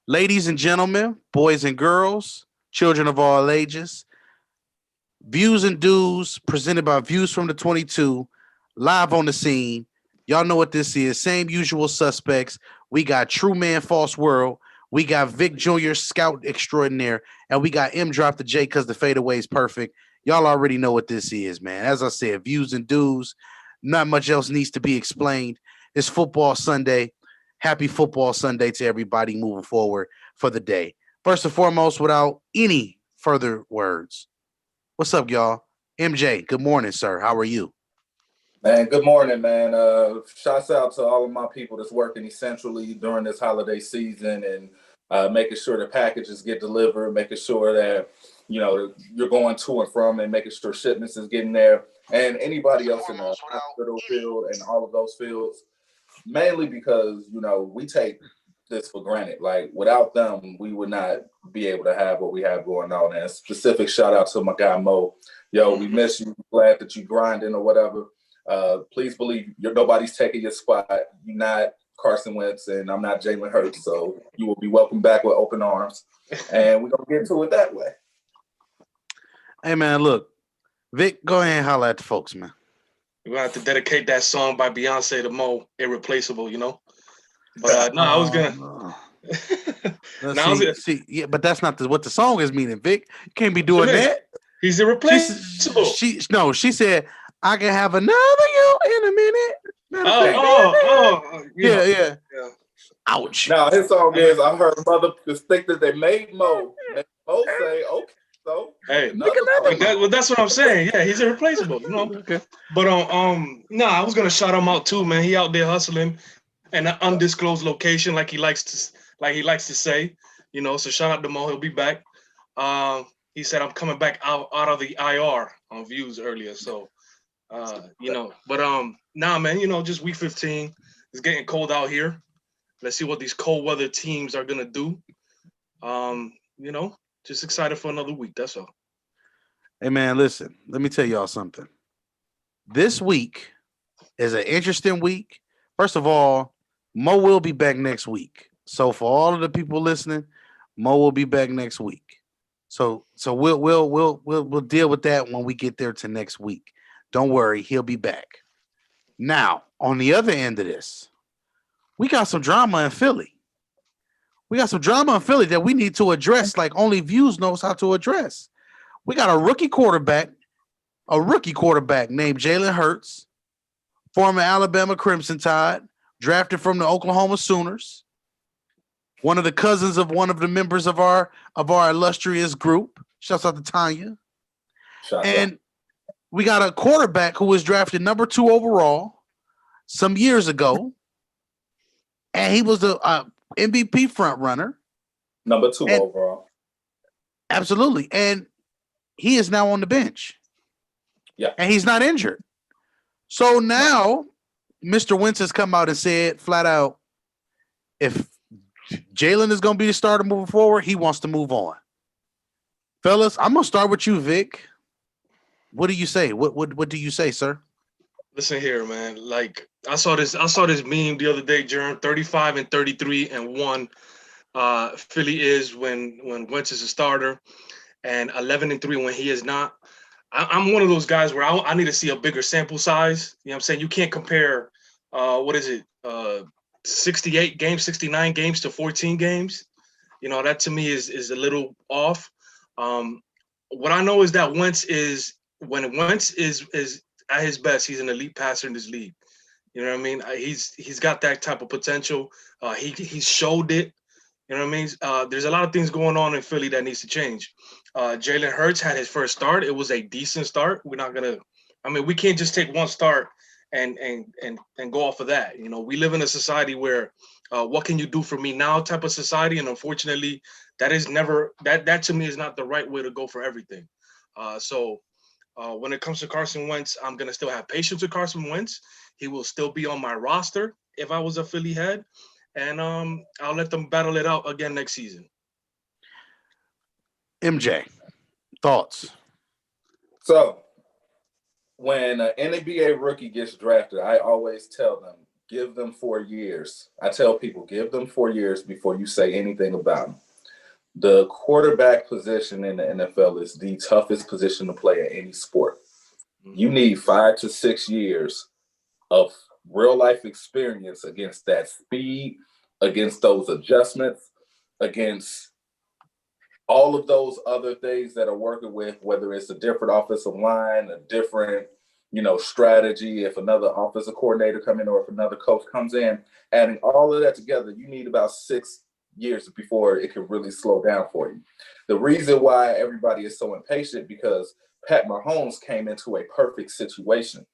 Ladies and gentlemen, boys and girls, children of all ages, views and dues presented by Views from the 22, live on the scene. Y'all know what this is. Same usual suspects. We got True Man False World. We got Vic Jr. Scout Extraordinaire. And we got M Drop the J because the fadeaway is perfect. Y'all already know what this is, man. As I said, views and dues. Not much else needs to be explained. It's football Sunday. Happy football Sunday to everybody moving forward for the day. First and foremost, without any further words, what's up, y'all? MJ, good morning, sir. How are you? Man, good morning, man. Shouts out to all of my people that's working essentially during this holiday season and making sure the packages get delivered, making sure that you're going to and from, and making sure shipments is getting there, and anybody else in the hospital field and all of those fields. Mainly because we take this for granted. Like without them, we would not be able to have what we have going on. And a specific shout out to my guy Mo. Yo, we miss you. Glad that you grinding or whatever. Please believe nobody's taking your spot. You're not Carson Wentz, and I'm not Jalen Hurts, so you will be welcomed back with open arms. And we're gonna get to it that way. Hey, man, look, Vic, go ahead and holler at the folks, man. We're gonna have to dedicate that song by Beyonce to Mo, irreplaceable. But no, I was gonna. Yeah, but that's not what the song is meaning, Vic. You can't be doing that. He's irreplaceable. She said, I can have another you in a minute. Yeah. Ouch. Now his song is I heard mother think that they made Mo. Mo say, okay, so hey, that's what I'm saying. Yeah, he's irreplaceable. Okay. But I was gonna shout him out too, man. He out there hustling in an undisclosed location, like he likes to say. So shout out to Mo. He'll be back. He said I'm coming back out of the IR on Views earlier. So but nah, man, just week 15. It's getting cold out here. Let's see what these cold weather teams are gonna do. Just excited for another week. That's all. Hey, man, listen. Let me tell y'all something. This week is an interesting week. First of all, Mo will be back next week. So for all of the people listening, Mo will be back next week. So we'll deal with that when we get there to next week. Don't worry, he'll be back. Now, on the other end of this, we got some drama in Philly. We got some drama in Philly that we need to address like only Views knows how to address. We got a rookie quarterback named Jalen Hurts, former Alabama Crimson Tide, drafted from the Oklahoma Sooners, one of the cousins of one of the members of our illustrious group. Shouts out to Tanya. And we got a quarterback who was drafted number 2 overall some years ago, and he was the MVP front runner. Number 2 overall. Absolutely. And he is now on the bench. Yeah. And he's not injured. So now Mr. Wentz has come out and said flat out, if Jalen is going to be the starter moving forward, he wants to move on. Fellas, I'm going to start with you, Vic. What do you say? What do you say, sir? Listen here, man. Like I saw this meme the other day, Jern, 35-33-1. Philly is when Wentz is a starter, and 11-3 when he is not. I'm one of those guys where I need to see a bigger sample size. You know what I'm saying? You can't compare 68 games, 69 games to 14 games. That to me is a little off. What I know is that when Wentz is at his best, he's an elite passer in this league. You know what I mean? He's got that type of potential. He showed it. You know what I mean? There's a lot of things going on in Philly that needs to change. Jalen Hurts had his first start. It was a decent start. We can't just take one start and go off of that. We live in a society where what can you do for me now type of society, and unfortunately, that is never that to me is not the right way to go for everything. So when it comes to Carson Wentz, I'm gonna still have patience with Carson Wentz. He will still be on my roster if I was a Philly head. And I'll let them battle it out again next season. MJ, thoughts? So, when an NBA rookie gets drafted, I always tell them, give them 4 years. I tell people, give them 4 years before you say anything about them. The quarterback position in the NFL is the toughest position to play in any sport. You need 5 to 6 years of real life experience against that speed, against those adjustments, against all of those other things that are working with, whether it's a different offensive line, a different, strategy, if another offensive coordinator come in or if another coach comes in, adding all of that together, you need about 6 years before it can really slow down for you. The reason why everybody is so impatient because Pat Mahomes came into a perfect situation.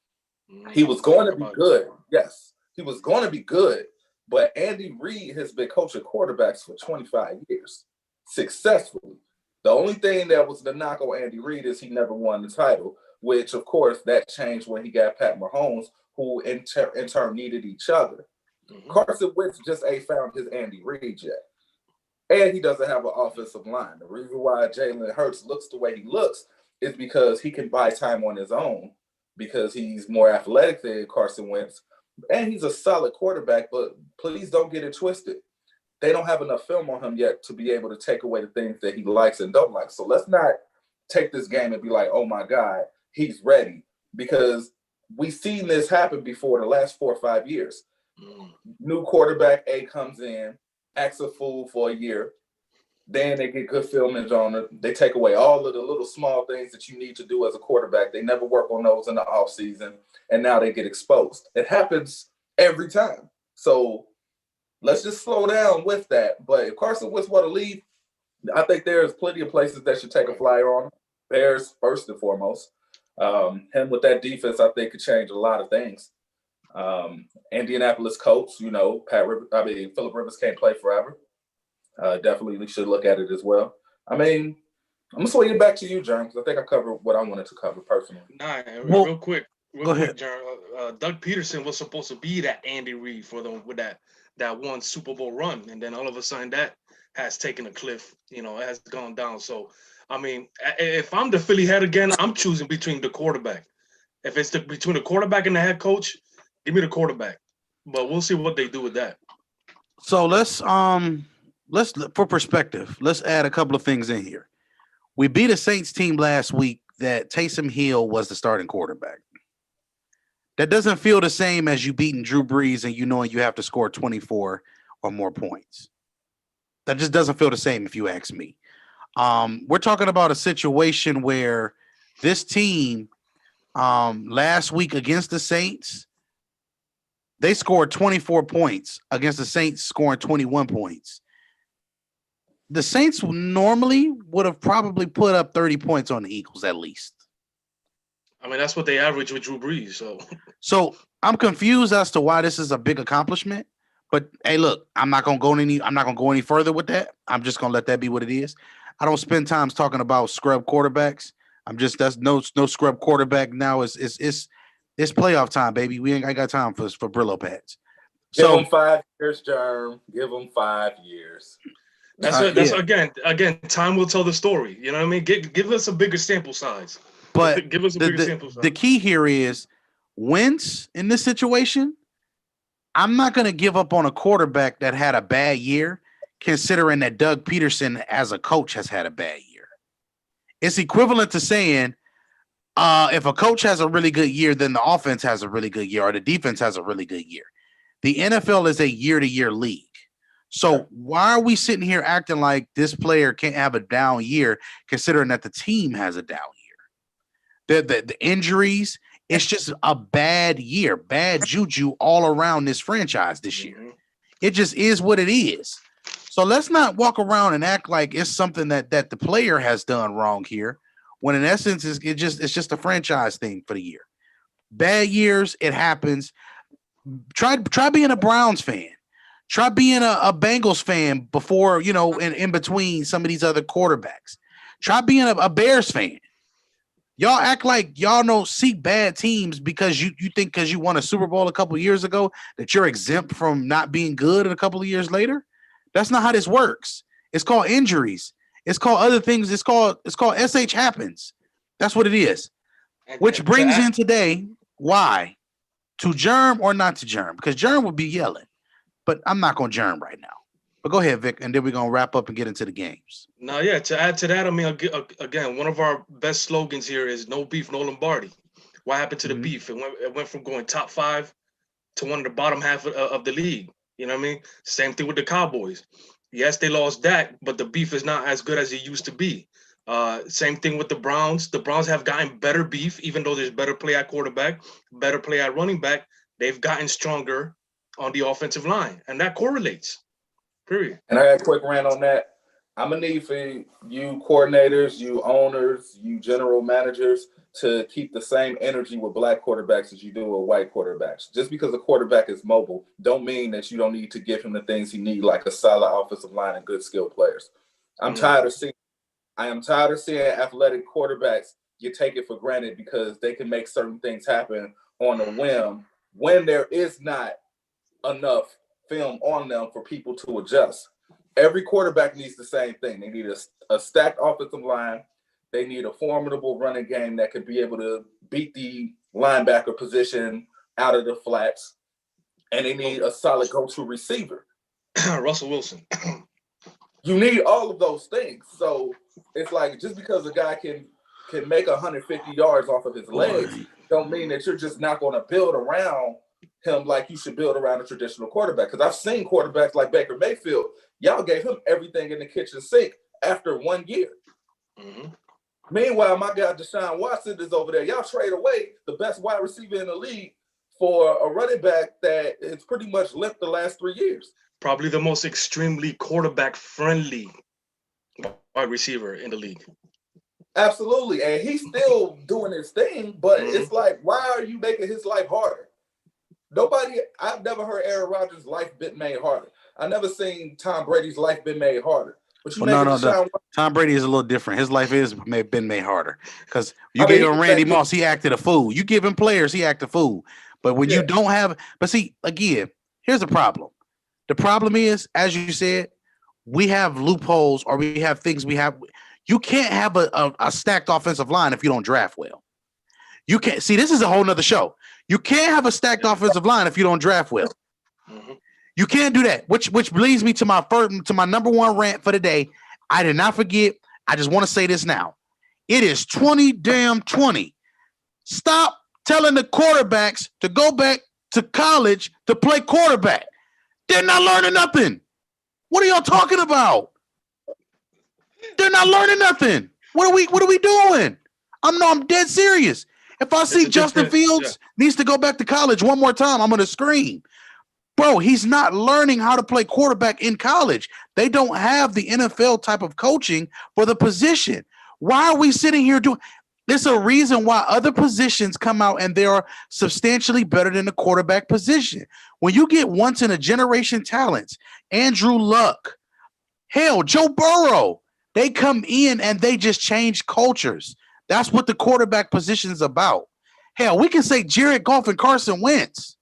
He was going to be good. Yes, he was going to be good. But Andy Reid has been coaching quarterbacks for 25 years successfully. The only thing that was the knock on Andy Reid is he never won the title, which, of course, that changed when he got Pat Mahomes, who in turn needed each other. Carson Wentz just ain't found his Andy Reid yet. And he doesn't have an offensive line. The reason why Jalen Hurts looks the way he looks is because he can buy time on his own because he's more athletic than Carson Wentz. And he's a solid quarterback, but please don't get it twisted. They don't have enough film on him yet to be able to take away the things that he likes and don't like. So let's not take this game and be like, oh my God, he's ready. Because we've seen this happen before the last 4 or 5 years. New quarterback A comes in, acts a fool for a year. Then they get good filmage on it. They take away all of the little small things that you need to do as a quarterback. They never work on those in the offseason, and now they get exposed. It happens every time. So let's just slow down with that. But if Carson Wentz want to leave, I think there's plenty of places that should take a flyer on him. Bears, first and foremost. Him with that defense, I think, could change a lot of things. Indianapolis Colts, Phillip Rivers can't play forever. Definitely should look at it as well. I mean, I'm gonna swing it back to you, Jerm, because I think I covered what I wanted to cover personally. Real quick, Jerm. Doug Peterson was supposed to be that Andy Reid for them with that one Super Bowl run, and then all of a sudden that has taken a cliff. It has gone down. So, I mean, if I'm the Philly head again, I'm choosing between the quarterback. If it's between the quarterback and the head coach, give me the quarterback. But we'll see what they do with that. So let's for perspective, let's add a couple of things in here. We beat a Saints team last week that Taysom Hill was the starting quarterback. That doesn't feel the same as you beating Drew Brees and knowing you have to score 24 or more points. That just doesn't feel the same if you ask me. We're talking about a situation where this team last week against the Saints, they scored 24 points against the Saints scoring 21 points. The Saints normally would have probably put up 30 points on the Eagles at least. I mean, that's what they average with Drew Brees. So I'm confused as to why this is a big accomplishment. But hey, look, I'm not gonna go any further with that. I'm just gonna let that be what it is. I don't spend time talking about scrub quarterbacks. That's no scrub quarterback now. It's playoff time, baby. I got time for Brillo pads. Give them 5 years, Jerm. Give them 5 years. That's again. Time will tell the story. You know what I mean? Give us a bigger sample size. But give us a bigger sample size. The key here is Wentz in this situation. I'm not going to give up on a quarterback that had a bad year, considering that Doug Peterson as a coach has had a bad year. It's equivalent to saying if a coach has a really good year, then the offense has a really good year or the defense has a really good year. The NFL is a year-to-year league. So why are we sitting here acting like this player can't have a down year, considering that the team has a down year? The injuries, it's just a bad year, bad juju all around this franchise this year. It just is what it is. So let's not walk around and act like it's something that the player has done wrong here, when in essence it's just a franchise thing for the year. Bad years, it happens. Try being a Browns fan. Try being a Bengals fan before, in between some of these other quarterbacks. Try being a Bears fan. Y'all act like y'all don't see bad teams because you think because you won a Super Bowl a couple of years ago that you're exempt from not being good a couple of years later. That's not how this works. It's called injuries. It's called other things. It's called SH happens. That's what it is. Which brings in today why to germ or not to germ? Because germ would be yelling, but I'm not going to germ right now. But go ahead, Vic, and then we're going to wrap up and get into the games. Now, yeah, to add to that, I mean, again, one of our best slogans here is no beef, no Lombardi. What happened to the beef? It went from going top 5 to one of the bottom half of the league. You know what I mean? Same thing with the Cowboys. Yes, they lost Dak, but the beef is not as good as it used to be. Same thing with the Browns. The Browns have gotten better beef, even though there's better play at quarterback, better play at running back. They've gotten stronger on the offensive line, and that correlates. Period. And I got a quick rant on that. I'm going to need for you coordinators, you owners, you general managers to keep the same energy with black quarterbacks as you do with white quarterbacks. Just because a quarterback is mobile don't mean that you don't need to give him the things he needs, like a solid offensive line and good skilled players. I am tired of seeing athletic quarterbacks get taken for granted because they can make certain things happen on a whim when there is not enough film on them for people to adjust. Every quarterback needs the same thing. They need a stacked offensive line. They need a formidable running game that could be able to beat the linebacker position out of the flats. And they need a solid go-to receiver. Russell Wilson. You need all of those things. So it's like just because a guy can make 150 yards off of his legs don't mean that you're just not going to build around him like you should build around a traditional quarterback. Because I've seen quarterbacks like Baker Mayfield. Y'all gave him everything in the kitchen sink after 1 year. Mm-hmm. Meanwhile, my guy Deshaun Watson is over there. Y'all trade away the best wide receiver in the league for a running back that has pretty much limped the last 3 years. Probably the most extremely quarterback-friendly wide receiver in the league. Absolutely. And he's still doing his thing, but it's like, why are you making his life harder? I've never heard Aaron Rodgers' life been made harder. I've never seen Tom Brady's life been made harder. But Tom Brady is a little different. His life is been made harder because gave him Randy Moss, he acted a fool. You give him players, he acted a fool. But when you don't have, but see, again, here's the problem. The problem is, as you said, we have loopholes or we have things we have. You can't have a stacked offensive line if you don't draft well. You can't see. This is a whole nother show. You can't have a stacked offensive line if you don't draft well. Mm-hmm. You can't do that. Which leads me to my number one rant for the day. I did not forget. I just want to say this now. It is 20-20. Stop telling the quarterbacks to go back to college to play quarterback. They're not learning nothing. What are y'all talking about? They're not learning nothing. What are we doing? I'm dead serious. If I see Justin Fields needs to go back to college one more time, I'm going to scream. Bro, he's not learning how to play quarterback in college. They don't have the NFL type of coaching for the position. Why are we sitting here doing? There's a reason why other positions come out and they are substantially better than the quarterback position. When you get once in a generation talents, Andrew Luck, hell, Joe Burrow, they come in and they just change cultures. That's what the quarterback position is about. Hell, we can say Jared Goff and Carson Wentz.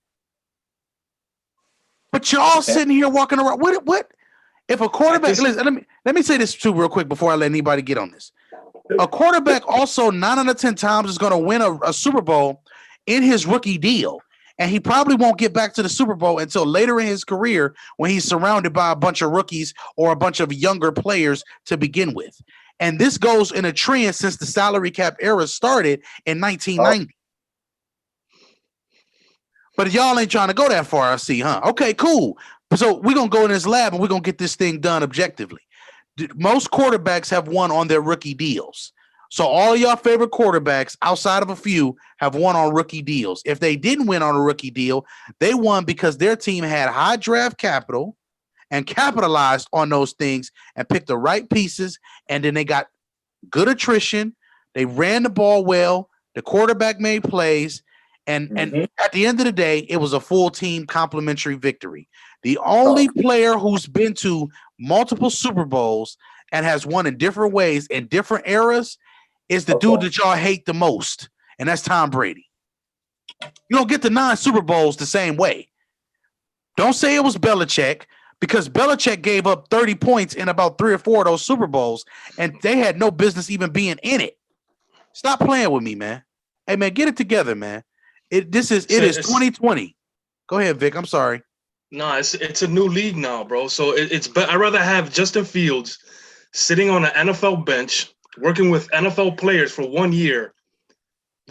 But y'all sitting here walking around. What? If a quarterback, listen, let me say this too real quick before I let anybody get on this. A quarterback also 9 out of 10 times is going to win a Super Bowl in his rookie deal. And he probably won't get back to the Super Bowl until later in his career when he's surrounded by a bunch of rookies or a bunch of younger players to begin with. And this goes in a trend since the salary cap era started in 1990. But y'all ain't trying to go that far, I see, huh? Okay, cool. So we're going to go in this lab and we're going to get this thing done objectively. Most quarterbacks have won on their rookie deals. So all y'all favorite quarterbacks, outside of a few, have won on rookie deals. If they didn't win on a rookie deal, they won because their team had high draft capital and capitalized on those things and picked the right pieces, and then they got good attrition. They ran the ball well. The quarterback made plays, and at the end of the day, it was a full team complimentary victory. The only player who's been to multiple Super Bowls and has won in different ways in different eras is the dude that y'all hate the most, and that's Tom Brady. You don't get the 9 Super Bowls the same way. Don't say it was Belichick, because Belichick gave up 30 points in about 3 or 4 of those Super Bowls, and they had no business even being in it. Stop playing with me, man. Hey, man, get it together, man. It is So 2020. Go ahead, Vic. I'm sorry. no, it's a new league now, bro. So I'd rather have Justin Fields sitting on an NFL bench working with NFL players for 1 year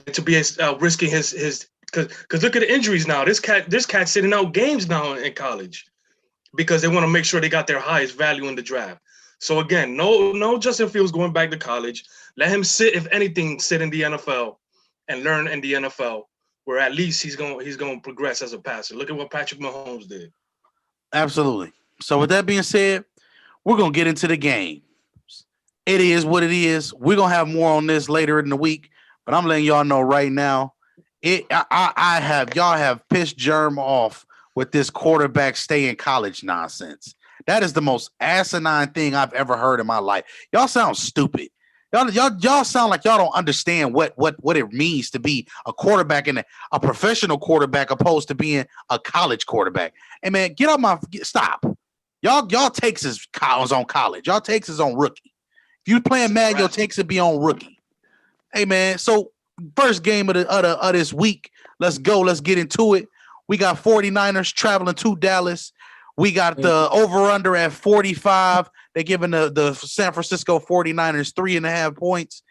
to be risking his because look at the injuries now. This cat sitting out games now in college because they want to make sure they got their highest value in the draft. So again, no Justin Fields going back to college. Let him sit, if anything, sit in the NFL and learn in the NFL, where at least he's going to progress as a passer. Look at what Patrick Mahomes did. Absolutely. So with that being said, we're gonna get into the game. It is what it is. We're gonna have more on this later in the week, but I'm letting y'all know right now. I have y'all have pissed Germ off with this quarterback stay in college nonsense. That is the most asinine thing I've ever heard in my life. Y'all sound stupid. Y'all sound like y'all don't understand what it means to be a quarterback and a professional quarterback opposed to being a college quarterback. Hey man, stop. Y'all takes is on college. Y'all takes is on rookie. If you playing mad, your takes it be on rookie. Hey man, so first game of this week. Let's go. Let's get into it. We got 49ers traveling to Dallas. We got the over-under at 45. They're giving the San Francisco 49ers 3.5 points.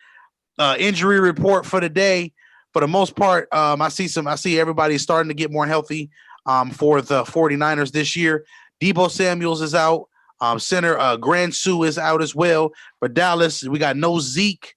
Injury report for the day. For the most part, I see everybody starting to get more healthy for the 49ers this year. Deebo Samuels is out. Center Grand Sue is out as well. For Dallas, we got no Zeke,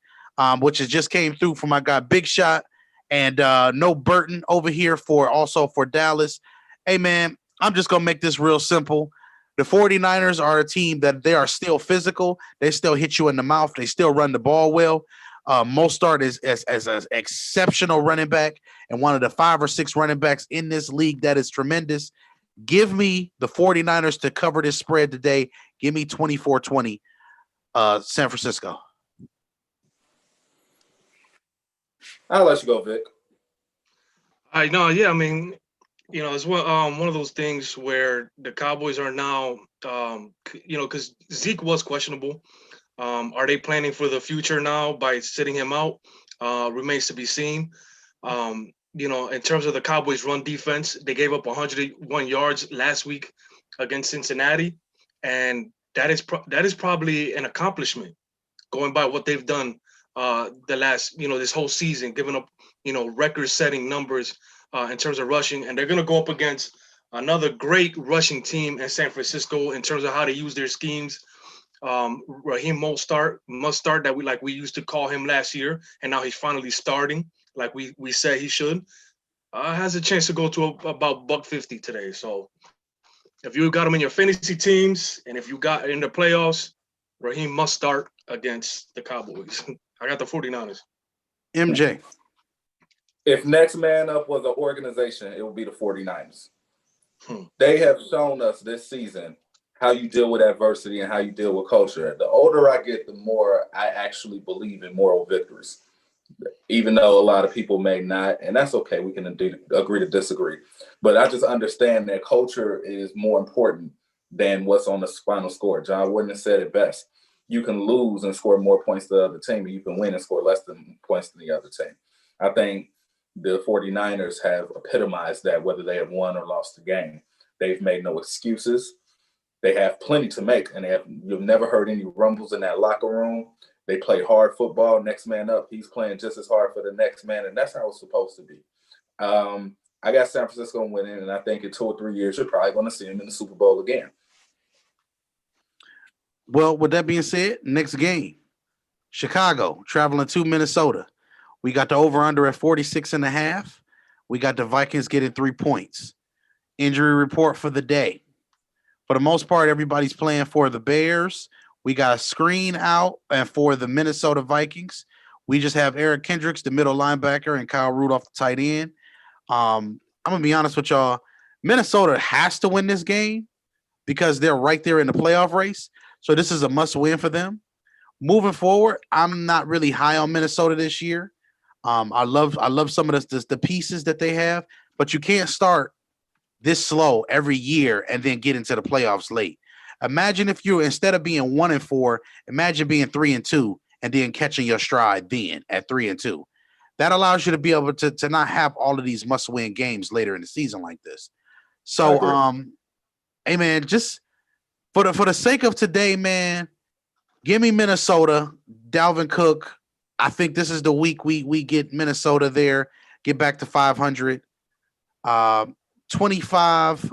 which has just came through for my guy Big Shot, and no Burton over here for Dallas. Hey, man, I'm just going to make this real simple. The 49ers are a team that they are still physical. They still hit you in the mouth. They still run the ball well. Mostert is as an exceptional running back and one of the 5 or 6 running backs in this league that is tremendous. Give me the 49ers to cover this spread today. Give me 24-20 San Francisco. I'll let you go, Vic. I know, yeah. I mean, it's one of those things where the Cowboys are now, because Zeke was questionable. Are they planning for the future now by sitting him out? Remains to be seen. In terms of the Cowboys' run defense, they gave up 101 yards last week against Cincinnati, and that is probably an accomplishment going by what they've done the last this whole season, giving up record-setting numbers in terms of rushing, and they're going to go up against another great rushing team in San Francisco in terms of how they use their schemes. Raheem Mostert that we used to call him last year, and now he's finally starting like we said he should. Has a chance to go to about $150 today. So if you got him in your fantasy teams and if you got in the playoffs, Raheem must start against the Cowboys. I got the 49ers. MJ. If next man up was an organization, it would be the 49ers. They have shown us this season how you deal with adversity and how you deal with culture. The older I get, the more I actually believe in moral victories, even though a lot of people may not, and that's okay. We can agree to disagree. But I just understand that culture is more important than what's on the final score. John Wooden said it best. You can lose and score more points than the other team, and you can win and score less points than the other team. I think the 49ers have epitomized that, whether they have won or lost the game. They've made no excuses. They have plenty to make, and you've never heard any rumbles in that locker room. They play hard football. Next man up, he's playing just as hard for the next man, and that's how it's supposed to be. I got San Francisco winning, and I think in 2 or 3 years, you're probably going to see him in the Super Bowl again. Well, with that being said, next game, Chicago traveling to Minnesota. We got the over-under at 46.5. We got the Vikings getting 3 points. Injury report for the day. For the most part, everybody's playing for the Bears. We got a screen out, and for the Minnesota Vikings, we just have Eric Kendricks, the middle linebacker, and Kyle Rudolph, the tight end. I'm going to be honest with y'all. Minnesota has to win this game because they're right there in the playoff race. So this is a must-win for them. Moving forward, I'm not really high on Minnesota this year. I love some of the pieces that they have, but you can't start this slow every year and then get into the playoffs late. Imagine if you, instead of being 1-4, imagine being 3-2 and then catching your stride then at 3-2. that allows you to be able to not have all of these must-win games later in the season like this. I So, agree. hey man, just for the sake of today, man, give me Minnesota, Dalvin Cook. I think this is the week we get Minnesota there, get back to 500. 25-20.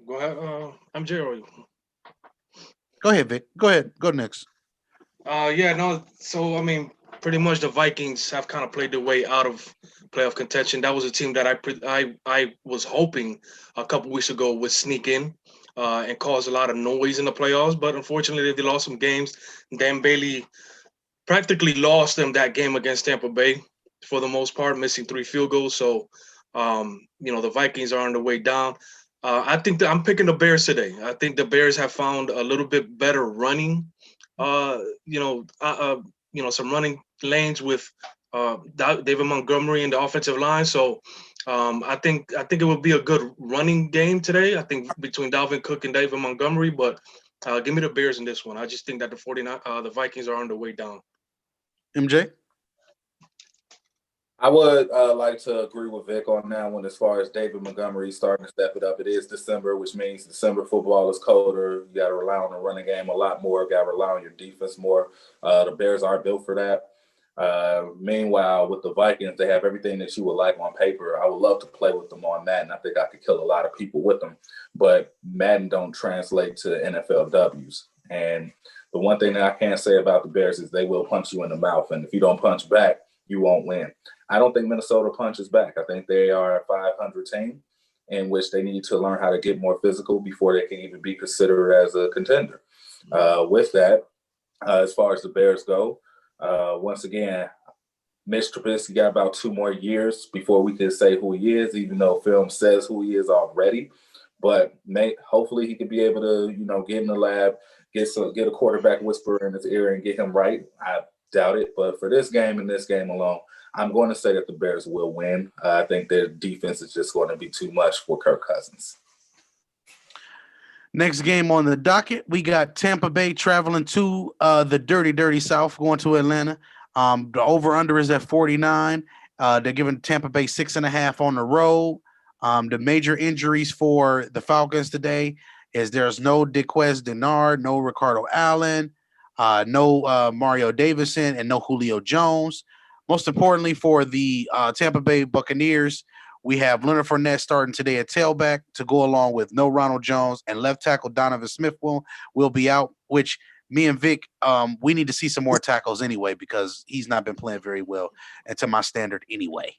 Go ahead, MJ. Or Go ahead, Vic. Go ahead. Go next. yeah, no. So I mean, pretty much the Vikings have kind of played their way out of playoff contention. That was a team that I was hoping a couple weeks ago would sneak in and cause a lot of noise in the playoffs, but unfortunately they lost some games. Dan Bailey practically lost them that game against Tampa Bay for the most part, missing 3 field goals. So, the Vikings are on the way down. I think that I'm picking the Bears today. I think the Bears have found a little bit better running, uh, some running lanes with David Montgomery in the offensive line. So, I think it would be a good running game today. I think between Dalvin Cook and David Montgomery, but give me the Bears in this one. I just think that the Vikings are on the way down. MJ? I would like to agree with Vic on that one as far as David Montgomery starting to step it up. It is December, which means December football is colder. You got to rely on the running game a lot more. Got to rely on your defense more. The Bears are built for that. Meanwhile, with the Vikings, they have everything that you would like on paper. I would love to play with them on Madden. I think I could kill a lot of people with them. But Madden don't translate to NFL Ws. And the one thing that I can't say about the Bears is they will punch you in the mouth. And if you don't punch back, you won't win. I don't think Minnesota punches back. I think they are a 500 team in which they need to learn how to get more physical before they can even be considered as a contender. With that, as far as the Bears go, once again, Mitch Trubisky got about 2 more years before we can say who he is, even though film says who he is already. But hopefully he can be able to, get in the lab, get a quarterback whisperer in his ear and get him right. I doubt it, but for this game and this game alone, I'm going to say that the Bears will win. I think their defense is just going to be too much for Kirk Cousins. Next game on the docket, we got Tampa Bay traveling to the dirty, dirty South, going to Atlanta. The over-under is at 49. They're giving Tampa Bay 6.5 on the road. The major injuries for the Falcons today is there's no Dequez Denard, no Ricardo Allen, no Mario Davison, and no Julio Jones. Most importantly for the Tampa Bay Buccaneers, we have Leonard Fournette starting today at tailback to go along with no Ronald Jones, and left tackle Donovan Smith will be out, which me and Vic, we need to see some more tackles anyway because he's not been playing very well and to my standard anyway.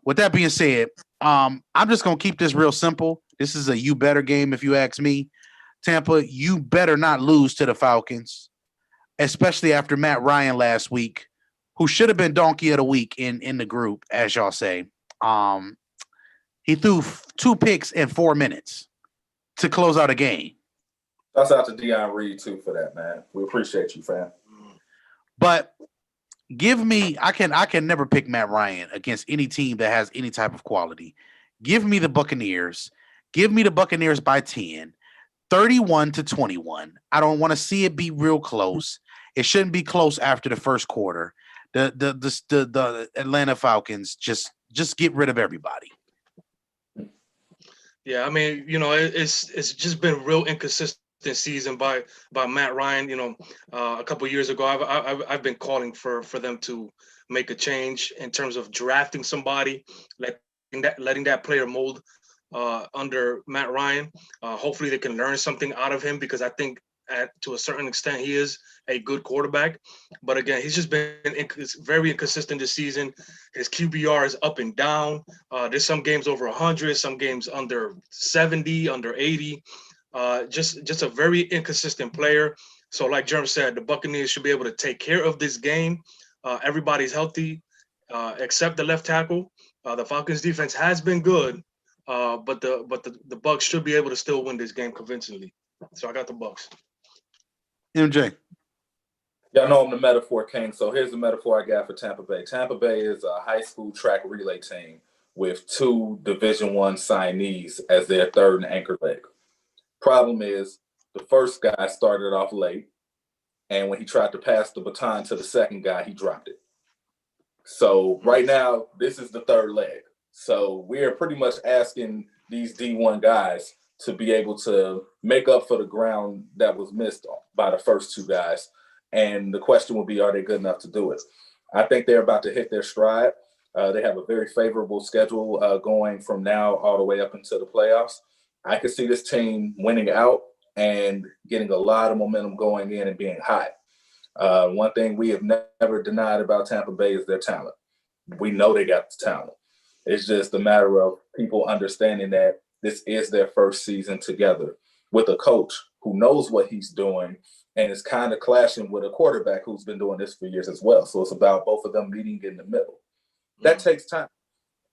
With that being said, I'm just going to keep this real simple. This is a you better game if you ask me. Tampa, you better not lose to the Falcons, especially after Matt Ryan last week, who should have been donkey of the week in the group, as y'all say. He threw 2 picks in 4 minutes to close out a game. Shouts out to Deion Reed, too, for that, man. We appreciate you, fam. But give me, I can never pick Matt Ryan against any team that has any type of quality. Give me the Buccaneers. Give me the Buccaneers by 10, 31-21. I don't want to see it be real close. It shouldn't be close after the first quarter. The Atlanta Falcons just get rid of everybody. Yeah, I mean, it's just been real inconsistent season by Matt Ryan. A couple of years ago, I've been calling for them to make a change in terms of drafting somebody, letting that player mold under Matt Ryan. Hopefully, they can learn something out of him because I think to a certain extent he is a good quarterback. But again, he's just been very inconsistent this season. His QBR is up and down. There's some games over 100, some games under 70, under 80. Just a very inconsistent player. So like Jerm said, the Buccaneers should be able to take care of this game. Everybody's healthy except the left tackle. The Falcons defense has been good, but the Bucs should be able to still win this game convincingly. So I got the Bucs. MJ. Y'all know I'm the metaphor king, so here's the metaphor I got for Tampa Bay. Tampa Bay is a high school track relay team with 2 Division I signees as their third and anchor leg. Problem is, the first guy started off late, And when he tried to pass the baton to the second guy, he dropped it. So right now, this is the third leg. So we're pretty much asking these D1 guys to be able to make up for the ground that was missed by the first two guys. And the question will be, are they good enough to do it? I think they're about to hit their stride. They have a very favorable schedule going from now all the way up into the playoffs. I could see this team winning out and getting a lot of momentum going in and being hot. One thing we have never denied about Tampa Bay is their talent. We know they got the talent. It's just a matter of people understanding that this is their first season together with a coach who knows what he's doing and is kind of clashing with a quarterback who's been doing this for years as well. So it's about both of them meeting in the middle. That takes time.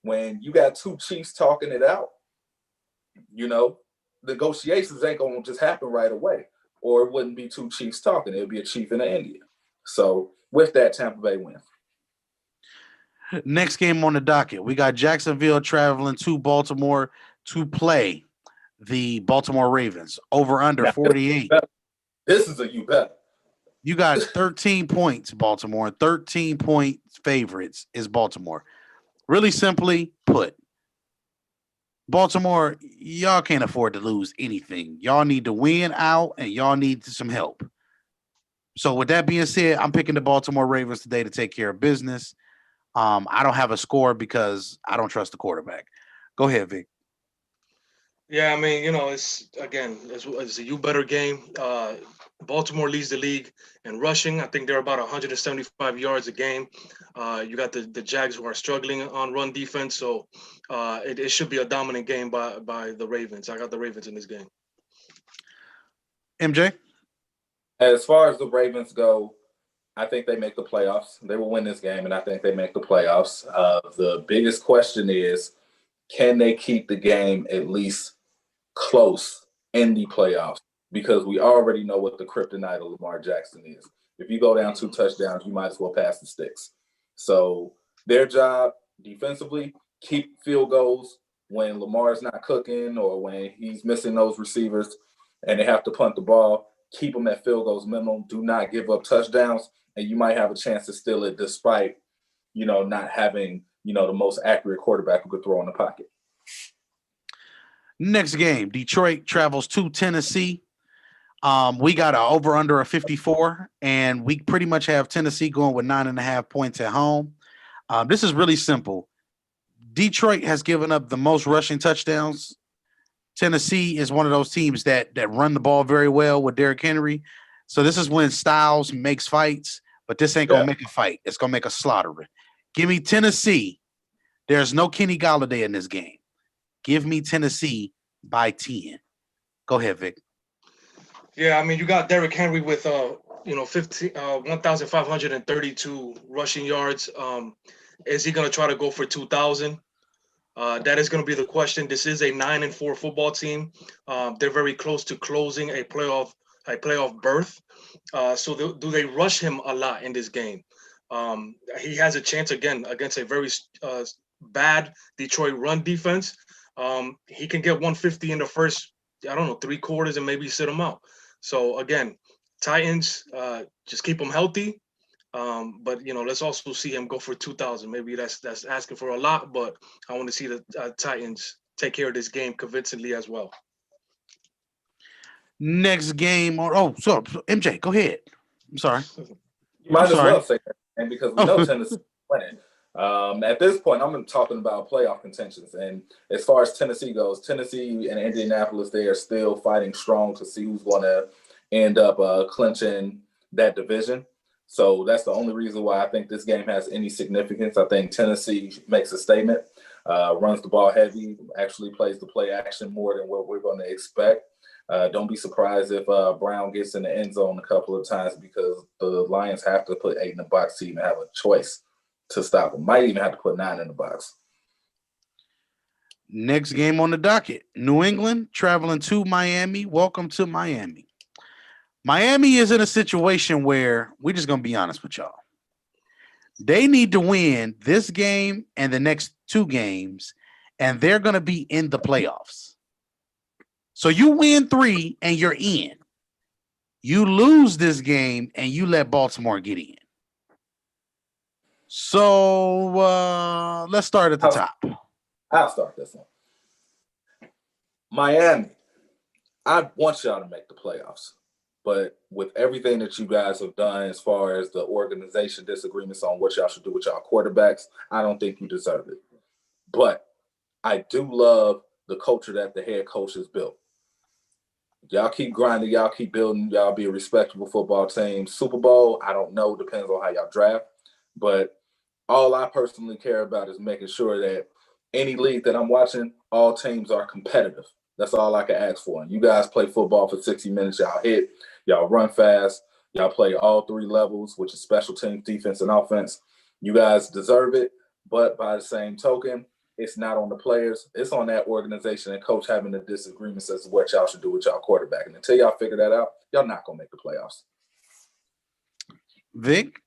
When you got two chiefs talking it out, negotiations ain't going to just happen right away. Or it wouldn't be two chiefs talking. It would be a chief and an Indian. So with that, Tampa Bay wins. Next game on the docket, we got Jacksonville traveling to Baltimore to play the Baltimore Ravens. Over under 48. This is a you bet. You got 13 points, Baltimore. 13-point favorites is Baltimore. Really simply put, Baltimore, y'all can't afford to lose anything. Y'all need to win out, and y'all need some help. So with that being said, I'm picking the Baltimore Ravens today to take care of business. I don't have a score because I don't trust the quarterback. Go ahead, Vic. Yeah, I mean, it's a you better game. Baltimore leads the league in rushing. I think they're about 175 yards a game. You got the Jags who are struggling on run defense, so it should be a dominant game by the Ravens. I got the Ravens in this game. MJ? As far as the Ravens go, I think they make the playoffs. They will win this game, and I think they make the playoffs. The biggest question is, can they keep the game at least close in the playoffs? Because we already know what the kryptonite of Lamar Jackson is. If you go down 2 touchdowns, you might as well pass the sticks. So their job defensively, keep field goals when Lamar's not cooking or when he's missing those receivers and they have to punt the ball. Keep them at field goals minimum. Do not give up touchdowns, and you might have a chance to steal it despite, not having, the most accurate quarterback who could throw in the pocket. Next game, Detroit travels to Tennessee. We got an over under a 54, and we pretty much have Tennessee going with 9.5 points at home. This is really simple. Detroit has given up the most rushing touchdowns. Tennessee is one of those teams that run the ball very well with Derrick Henry. So this is when Styles makes fights, but this ain't going to make a fight. It's going to make a slaughtering. Give me Tennessee. There's no Kenny Golladay in this game. Give me Tennessee by 10. Go ahead, Vic. Yeah, I mean, you got Derrick Henry with 1,532 rushing yards. Is he going to try to go for 2,000? That is going to be the question. This is a 9-4 football team. They're very close to closing a playoff berth. So do they rush him a lot in this game? He has a chance again against a very bad Detroit run defense. He can get 150 in the first, 3 quarters and maybe sit him out. So again, Titans, just keep him healthy. But let's also see him go for 2,000. Maybe that's asking for a lot, but I want to see the Titans take care of this game convincingly as well. Next game, so MJ, go ahead. I'm sorry. You might as well say that, and because we know Tennessee is winning. At this point, I'm talking about playoff contentions. And as far as Tennessee goes, Tennessee and Indianapolis, they are still fighting strong to see who's going to end up clinching that division. So that's the only reason why I think this game has any significance. I think Tennessee makes a statement, runs the ball heavy, actually plays the play action more than what we're going to expect. Don't be surprised if Brown gets in the end zone a couple of times because the Lions have to put 8 in the box to even have a choice to stop him. Might even have to put 9 in the box. Next game on the docket, New England traveling to Miami. Welcome to Miami. Miami is in a situation where we're just going to be honest with y'all. They need to win this game and the next 2 games, and they're going to be in the playoffs. So you win 3 and you're in. You lose this game and you let Baltimore get in. So let's start at the top. I'll start this one. Miami, I want y'all to make the playoffs. But with everything that you guys have done as far as the organization disagreements on what y'all should do with y'all quarterbacks, I don't think you deserve it. But I do love the culture that the head coach has built. Y'all keep grinding, y'all keep building, y'all be a respectable football team. Super Bowl, I don't know, depends on how y'all draft. But all I personally care about is making sure that any league that I'm watching, all teams are competitive. That's all I can ask for. And you guys play football for 60 minutes, y'all hit, y'all run fast, y'all play all three levels, which is special teams, defense, and offense. You guys deserve it. But by the same token, it's not on the players. It's on that organization and coach having the disagreements as to what y'all should do with y'all quarterback. And until y'all figure that out, y'all not going to make the playoffs. Vic?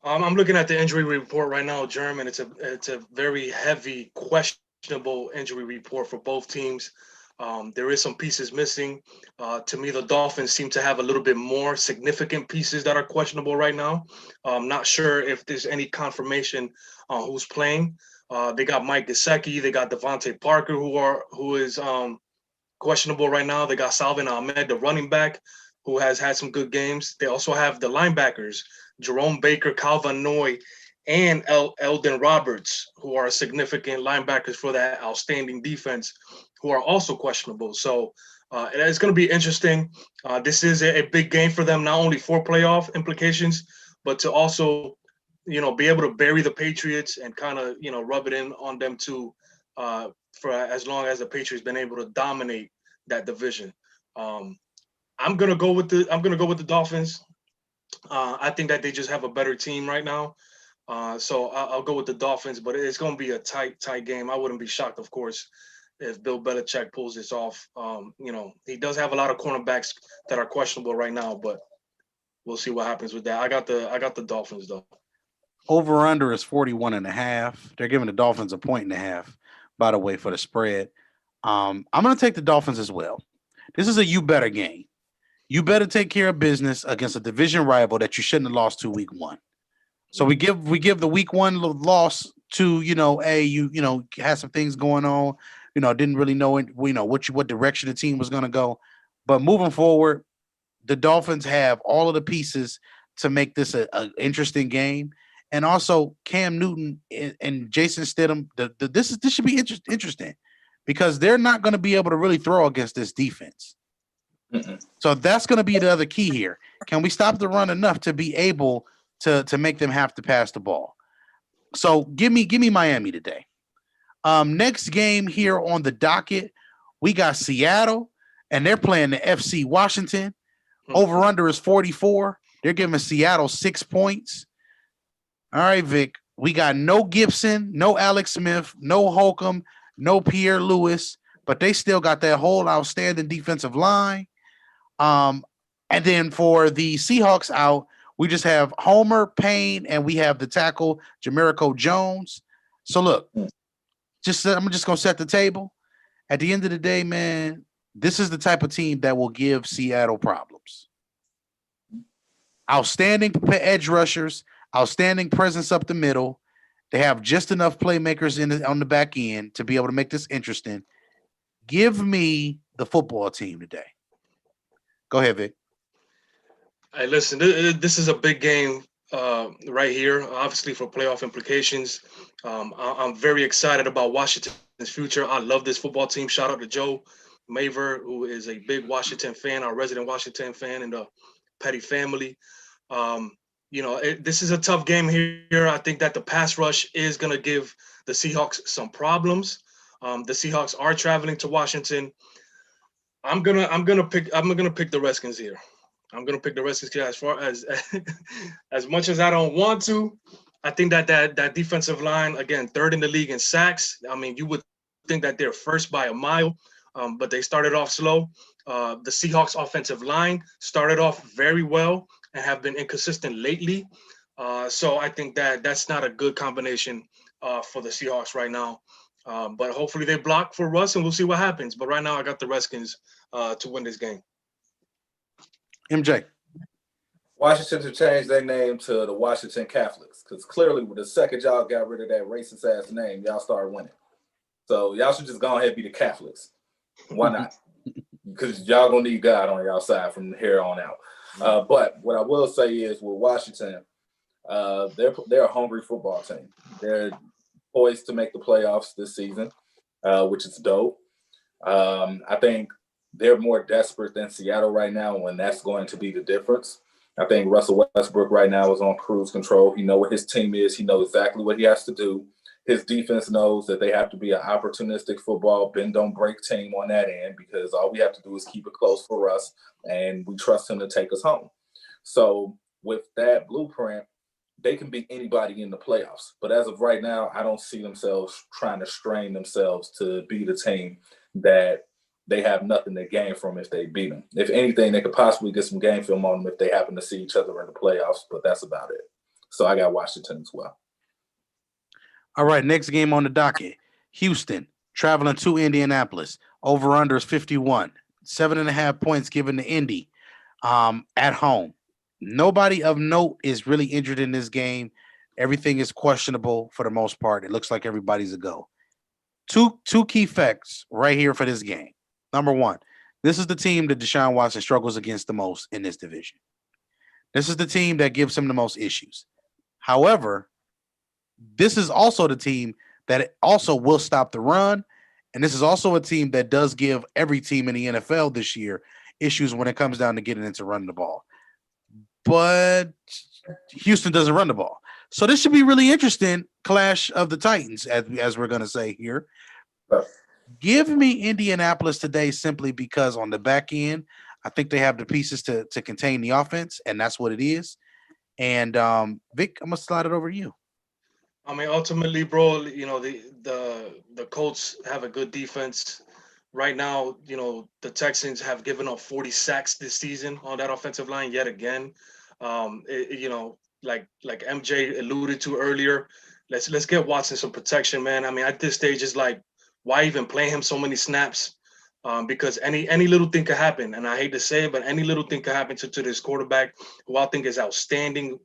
I'm looking at the injury report right now, German. It's a very heavy, questionable injury report for both teams. There is some pieces missing. To me, the Dolphins seem to have a little bit more significant pieces that are questionable right now. I'm not sure if there's any confirmation on who's playing. They got Mike Gesicki, they got Devontae Parker, who is questionable right now. They got Salvin Ahmed, the running back, who has had some good games. They also have the linebackers, Jerome Baker, Calvin Noy, and Eldon Roberts, who are significant linebackers for that outstanding defense, who are also questionable. So it's going to be interesting. This is a big game for them, not only for playoff implications, but to also, be able to bury the Patriots and kind of, rub it in on them too, for as long as the Patriots been able to dominate that division. I'm gonna go with the Dolphins. I think that they just have a better team right now. So I'll go with the Dolphins, but it's going to be a tight game. I wouldn't be shocked, of course, if Bill Belichick pulls this off. He does have a lot of cornerbacks that are questionable right now, but we'll see what happens with that. I got the Dolphins though. Over under is 41.5. They're giving the Dolphins a 1.5, by the way, for the spread. I'm going to take the Dolphins as well. This is a you better game. You better take care of business against a division rival that you shouldn't have lost to week one. So we give the week one loss to, you had some things going on, didn't really know what direction the team was going to go. But moving forward, the Dolphins have all of the pieces to make this an interesting game. And also Cam Newton and Jason Stidham, this should be interesting because they're not going to be able to really throw against this defense. So that's going to be the other key here. Can we stop the run enough to be able to make them have to pass the ball? So give me Miami today. Next game here on the docket, we got Seattle, and they're playing the FC Washington. Over under is 44. They're giving Seattle 6 points. All right, Vic. We got no Gibson, no Alex Smith, no Holcomb, no Pierre Lewis, but they still got that whole outstanding defensive line. And then for the Seahawks out, we just have Homer, Payne, and we have the tackle, Jamerico Jones. So look, I'm just going to set the table. At the end of the day, man, this is the type of team that will give Seattle problems. Outstanding edge rushers, outstanding presence up the middle. They have just enough playmakers on the back end to be able to make this interesting. Give me the football team today. Go ahead, Vic. Hey, listen, this is a big game right here, obviously for playoff implications. I'm very excited about Washington's future. I love this football team. Shout out to Joe Maver, who is a big Washington fan, our resident Washington fan in the Petty family. This is a tough game here. I think that the pass rush is going to give the Seahawks some problems. The Seahawks are traveling to Washington. I'm gonna pick the Redskins here. I'm gonna pick the Redskins here as far as much as I don't want to. I think that defensive line, again, third in the league in sacks. I mean, you would think that they're first by a mile, but they started off slow. The Seahawks offensive line started off very well and have been inconsistent lately. So I think that's not a good combination for the Seahawks right now. But hopefully they block for Russ and we'll see what happens. But right now I got the Redskins to win this game. MJ. Washington should change their name to the Washington Catholics because clearly, the second y'all got rid of that racist ass name, y'all started winning. So y'all should just go ahead and be the Catholics. Why not? Because y'all gonna need God on y'all side from here on out. But what I will say is with Washington, they're a hungry football team. They're poised to make the playoffs this season, which is dope. I think they're more desperate than Seattle right now, and that's going to be the difference. I think Russell Westbrook right now is on cruise control. He knows what his team is. He knows exactly what he has to do. His defense knows that they have to be an opportunistic football, bend don't break team on that end because all we have to do is keep it close for us, and we trust him to take us home. So with that blueprint, they can beat anybody in the playoffs. But as of right now, I don't see themselves trying to strain themselves to beat a team that they have nothing to gain from if they beat them. If anything, they could possibly get some game film on them if they happen to see each other in the playoffs, but that's about it. So I got Washington as well. All right, next game on the docket. Houston traveling to Indianapolis. Over under is 51. 7.5 points given to Indy at home. Nobody of note is really injured in this game. Everything is questionable for the most part. It looks like everybody's a go. Two key facts right here for this game. Number one, this is the team that Deshaun Watson struggles against the most in this division. This is the team that gives him the most issues. However, this is also the team that also will stop the run. And this is also a team that does give every team in the NFL this year issues when it comes down to getting into running the ball. But Houston doesn't run the ball. So this should be really interesting. Clash of the Titans, as we're going to say here. Give me Indianapolis today simply because on the back end, I think they have the pieces to contain the offense, and that's what it is. And Vic, I'm going to slide it over to you. I mean, ultimately, bro, you know, the Colts have a good defense. Right now, you know, the Texans have given up 40 sacks this season on that offensive line yet again. You know, like MJ alluded to earlier, let's get Watson some protection, man. I mean, at this stage, it's like, why even play him so many snaps? Because any little thing could happen, and I hate to say it, but any little thing could happen to this quarterback, who I think is outstanding.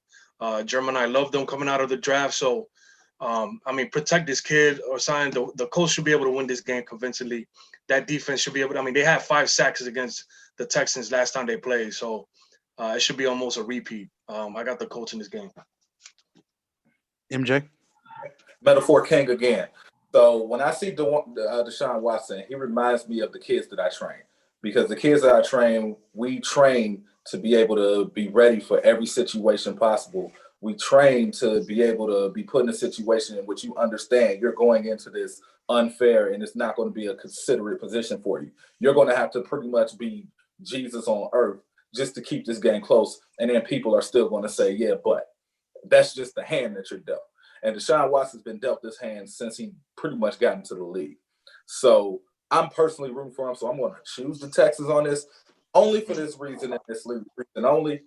German, I love them coming out of the draft, so. I mean, protect this kid or sign. The Colts should be able to win this game convincingly. That defense should be able to. I mean, they had 5 sacks against the Texans last time they played, so it should be almost a repeat. I got the Colts in this game. MJ? Metaphor King again. So when I see Deshaun Watson, he reminds me of the kids that I train. Because the kids that I train, we train to be able to be ready for every situation possible. We train to be able to be put in a situation in which you understand you're going into this unfair and it's not going to be a considerate position for you. You're going to have to pretty much be Jesus on earth just to keep this game close. And then people are still going to say, yeah, but that's just the hand that you're dealt. And Deshaun Watson's been dealt this hand since he pretty much got into the league. So I'm personally rooting for him. So I'm going to choose the Texans on this only for this reason and this reason only.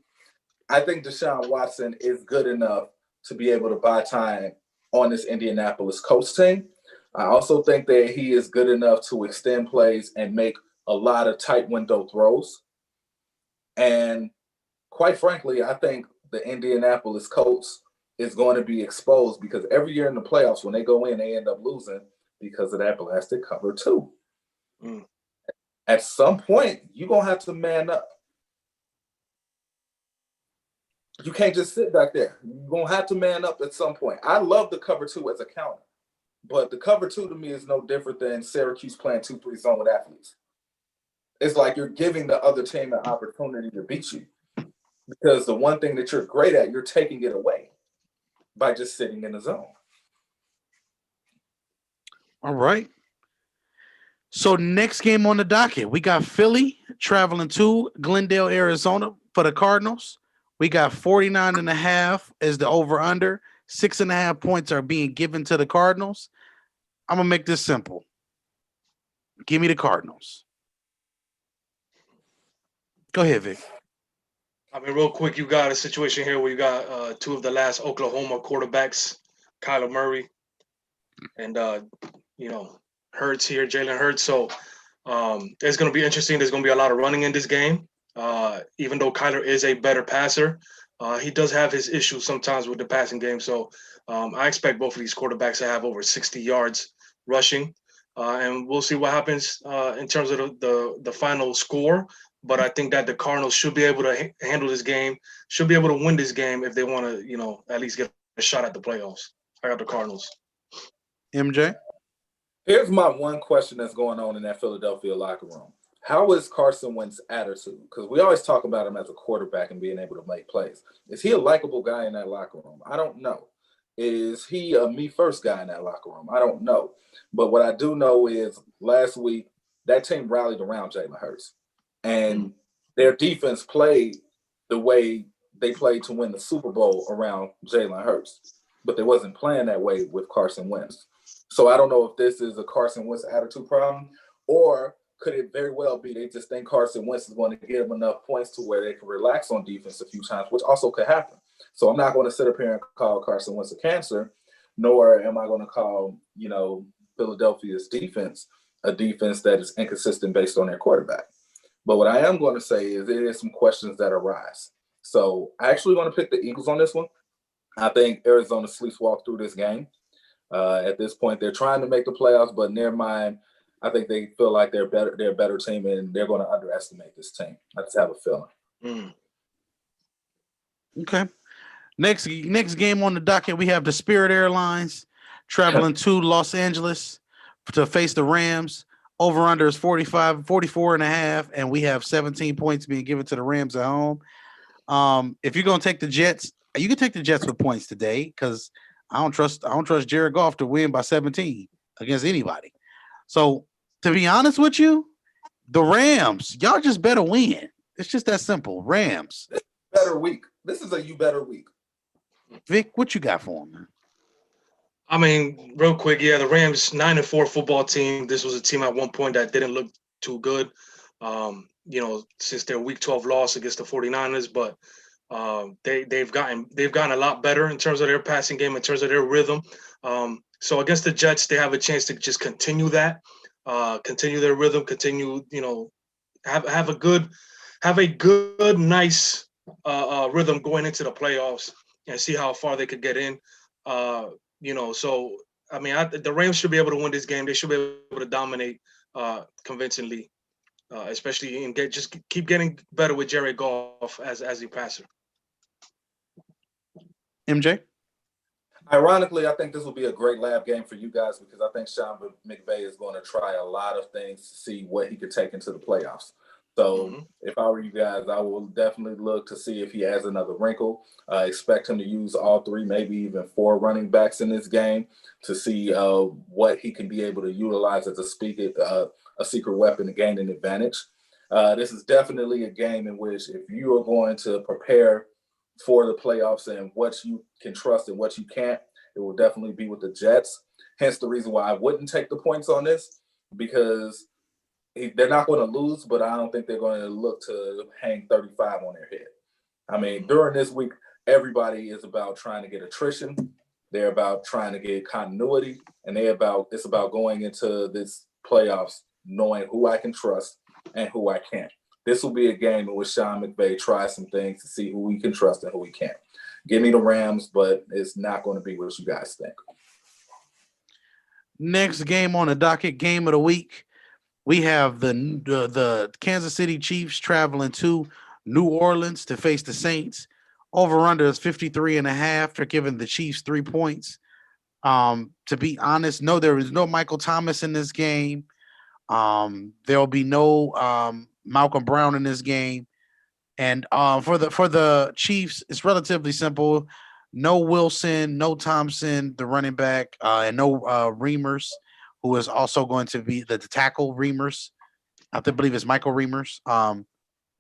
I think Deshaun Watson is good enough to be able to buy time on this Indianapolis Colts team. I also think that he is good enough to extend plays and make a lot of tight window throws. And quite frankly, I think the Indianapolis Colts is going to be exposed because every year in the playoffs, when they go in, they end up losing because of that blasted cover 2. At some point, you're going to have to man up. You can't just sit back there. You're going to have to man up at some point. I love the cover 2 as a counter, but the cover 2 to me is no different than Syracuse playing 2-3 zone with athletes. It's like you're giving the other team an opportunity to beat you because the one thing that you're great at, you're taking it away by just sitting in the zone. All right. So next game on the docket, we got Philly traveling to Glendale, Arizona for the Cardinals. We got 49.5 as the over-under. 6.5 points are being given to the Cardinals. I'm going to make this simple. Give me the Cardinals. Go ahead, Vic. I mean, real quick, you got a situation here where you got 2 of the last Oklahoma quarterbacks, Kyler Murray and, you know, Hurts here, Jalen Hurts. So it's going to be interesting. There's going to be a lot of running in this game. Even though Kyler is a better passer, he does have his issues sometimes with the passing game. So I expect both of these quarterbacks to have over 60 yards rushing. And we'll see what happens in terms of the final score. But I think that the Cardinals should be able to handle this game, should be able to win this game if they want to, at least get a shot at the playoffs. I got the Cardinals. MJ? Here's my one question that's going on in that Philadelphia locker room. How is Carson Wentz's attitude? Because we always talk about him as a quarterback and being able to make plays. Is he a likable guy in that locker room? I don't know. Is he a me first guy in that locker room? I don't know. But what I do know is last week, that team rallied around Jalen Hurts. And their defense played the way they played to win the Super Bowl around Jalen Hurts. But they wasn't playing that way with Carson Wentz. So I don't know if this is a Carson Wentz attitude problem, or could it very well be they just think Carson Wentz is going to give them enough points to where they can relax on defense a few times, which also could happen. So I'm not going to sit up here and call Carson Wentz a cancer, nor am I going to call, Philadelphia's defense a defense that is inconsistent based on their quarterback. But what I am going to say is there is some questions that arise. So I actually want to pick the Eagles on this one. I think Arizona sleepwalked through this game. At this point, they're trying to make the playoffs, but in their mind, I think they feel like they're better. They're a better team, and they're going to underestimate this team. I just have a feeling. Okay. Next game on the docket, we have the Spirit Airlines traveling to Los Angeles to face the Rams. Over under is 44 and a half, and we have 17 points being given to the Rams at home. If you're going to take the Jets, you can take the Jets with points today because I don't trust Jared Goff to win by 17 against anybody. So to be honest with you, the Rams, y'all just better win. It's just that simple. Rams. Better week. This is a you better week. Vic, what you got for them, man? I mean, real quick, the Rams 9-4 football team. This was a team at one point that didn't look too good, since their Week 12 loss against the 49ers. But they've gotten a lot better in terms of their passing game, in terms of their rhythm. So against the Jets, they have a chance to just continue that, continue their rhythm, continue, have a good, nice rhythm going into the playoffs and see how far they could get in. So I mean, the Rams should be able to win this game. They should be able to dominate convincingly, especially and keep getting better with Jared Goff as a passer. MJ? Ironically, I think this will be a great lab game for you guys because I think Sean McVay is going to try a lot of things to see what he could take into the playoffs. So if I were you guys, I will definitely look to see if he has another wrinkle. Expect him to use all three, maybe even four running backs in this game to see what he can be able to utilize as a secret weapon to gain an advantage. This is definitely a game in which if you are going to prepare for the playoffs and what you can trust and what you can't, it will definitely be with the Jets. Hence the reason why I wouldn't take the points on this, because they're not going to lose, but I don't think they're going to look to hang 35 on their head. I mean, during this week, everybody is about trying to get attrition. They're about trying to get continuity, and it's about going into this playoffs knowing who I can trust and who I can't. This will be a game in which Sean McVay tries some things to see who we can trust and who we can't. Give me the Rams, but it's not going to be what you guys think. Next game on the docket, game of the week. We have the Kansas City Chiefs traveling to New Orleans to face the Saints. Over-under is 53 and a half. They're giving the Chiefs 3 points. To be honest, no, there is no Michael Thomas in this game. There will be no Malcolm Brown in this game. And for the Chiefs, it's relatively simple. No Wilson, no Thompson, the running back, and no Reimers, who is also going to be the tackle Reimers. I believe it's Michael Reimers.